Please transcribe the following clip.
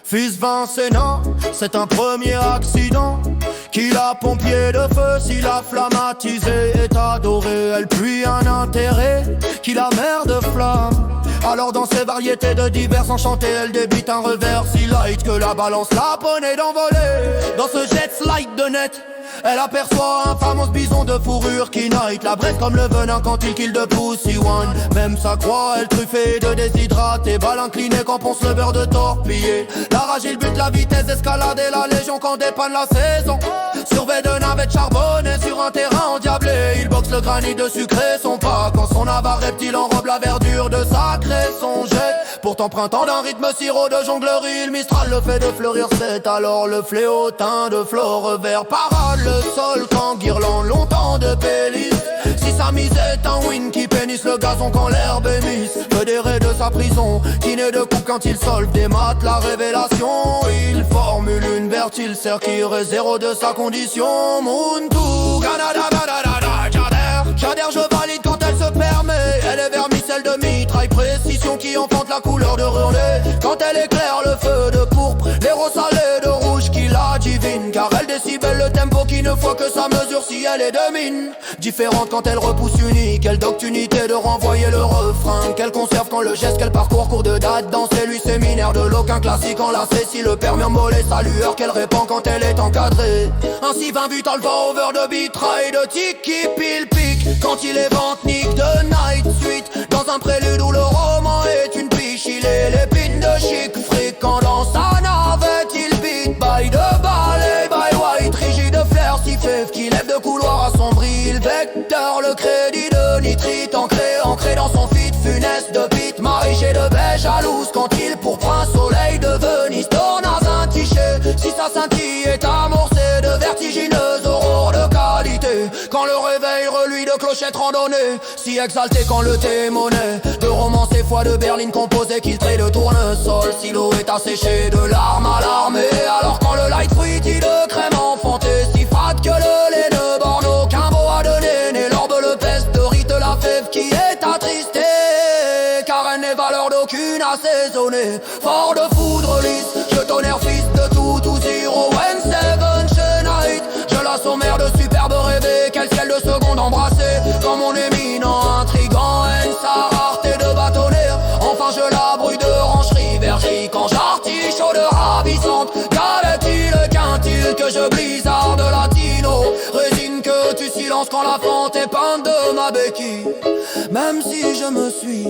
Fils Vincent, c'est un premier accident. Qu'il a pompier de feu, si la flamme attisée est adorée, elle puise un intérêt, qu'il a mer de flamme. Alors dans ses variétés de divers enchantés, elle débite un revers si light que la balance la poney d'envoler. Dans ce jet slide de net, elle aperçoit un fameux bison de fourrure qui night la bresse comme le venin quand il kill de pussy one. Même sa croix, elle truffée de déshydraté, balle inclinée quand ponce le beurre de torpiller. La rage il bute la vitesse, escalade et la légion quand dépanne la saison. Surveille de navettes charbonnées sur un terrain endiablé, il boxe le granit de sucré son pas. Quand son avare reptile enrobe la verdure de sacré son jet. Pourtant printemps d'un rythme sirop de jonglerie, le Mistral le fait de fleurir, c'est alors le fléau teint de flore vert. Parade le sol quand guirlande longtemps de pélis. Si sa mise est un win qui pénisse le gazon quand l'herbe est mise. Fédéré de sa prison, qui naît de coups quand il solve des maths la révélation. Il formule une vertile, cerf qui irait zéro de sa condition. Muntu, Canada, Jader, je valide quand elle se permet. Elle est vermicelle de mitraille, précision qui enfante la couleur de René. Quand elle éclaire le feu de pourpre, les roses salés de rouge qui la divine. Car elle décibelle le tempo qui ne faut que sa mesure si elle est de mine. Différente quand elle repousse unique, elle docte unité de renvoyer le refrain. Qu'elle conserve quand le geste qu'elle parcourt court de date. Dans ses lui séminaire de l'aucun classique enlacé. Si le permis mollet sa lueur qu'elle répand quand elle est encadrée. Ainsi 20 buts alpha over de bitraille de tiki pile pique. Quand il est ventnik de night suite. Dans un prélude où le roman est une piche. Il est l'épine de chic fréquent dans sa navette. Il beat by de ballet by white. Rigide de flair si fève qui lève de couloir assombri. Le vecteur, le crédit de nitrite ancré dans son fit funeste de pit. Maraîcher de baie jalouse quand il pourprend un soleil de Venise. Tourne à un tiché, si sa scintille est amorcée de vertigineuses aurores de qualité. Quand le réveil reluit de clochettes randonnées, si exalté quand le thé est monnaie. De romance et fois de berline composée qu'il trait de tournesol. Silo est asséché de larmes alarmées. Alors quand le light fruity de crème enfanté, si fade que le lait ne borne aucun mot à donner. Né l'orbe le peste de rite la fève qui est attristée. Car elle n'est valeur d'aucune assaisonnée. Fort de foudre lisse, je tonnerre fils de tout zero and seven night. Je la sommaire de superbes rêvées, quel ciel de seconde embrassé. Dans mon éminent intrigant haine sa rareté de bâtonnaire. Enfin je la brouille de rancherie vergerie quand j'artiche de ravissante. Qu'avait-il qu'un-t-il que je blizzard de latino. Résine que tu silences quand la fente est peinte de ma béquille. Même si je me suis